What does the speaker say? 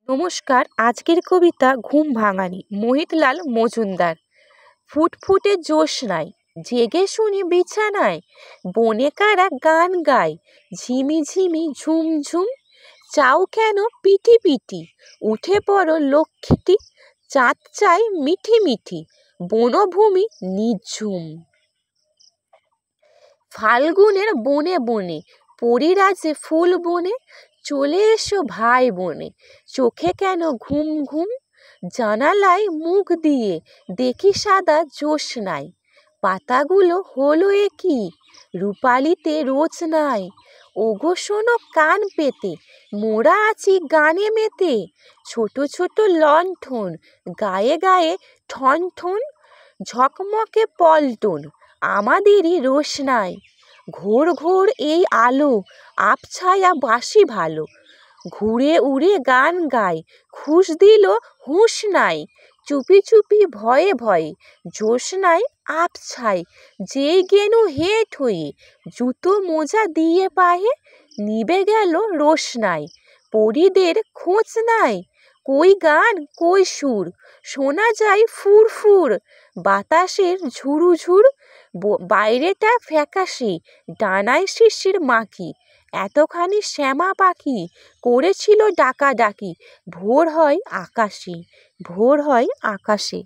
নমস্কার। আজকের কবিতা ঘুম ভাঙানি, মোহিতলাল মজুমদার। ফুটফুটে জ্যোৎস্নায় জেগে শুনি বিছানায়, বনে কারা গান গায় ঝিমি ঝিমি ঝুমঝুম। চাও কেন পিটি পিটি, উঠে পড়ো লক্ষ্মীটি, চাঁদ চাই মিঠি মিঠি, বনভূমি নিঝুম। ফাল্গুনের বনে বনে, পরিরাজে ফুল বনে, চলে এসো ভাই বনে, চোখে কেন ঘুম ঘুম। জানালায় মুখ দিয়ে দেখি সাদা জ্যোৎস্নায়, পাতাগুলো হলো এ কি রূপালিতে রোজ নাই। ওগো শোনো কান পেতে, মোরা আছি গানে মেতে, ছোট ছোট লণ্ঠন গায়ে গায়ে ঠন ঠন, ঝকমকে পল্টন আমাদেরই রোশনাই। ঘোর ঘোর এই আলো, আবছায়া বাসি ভালো, ঘুরে উড়ে গান গায় খুশ দিল হুঁশ নাই। চুপি চুপি ভয়ে ভয়ে জ্যোৎস্নায় আবছায়, যেই গেনু হেঁট হয়ে জুতো মোজা দিয়ে পায়ে, নিবে গেল রোশনাই, পরীদের খোঁজ নাই। কই গান কই সুর, শোনা যায় ফুর ফুর, বাতাসের ঝুরু ঝুর, বাইরেটা ফ্যাকাশে, ডানায় শিশির মাখি, এতখানি শ্যামা পাখি করেছিল ডাকাডাকি। ভোর হয় আকাশে, ভোর হয় আকাশে।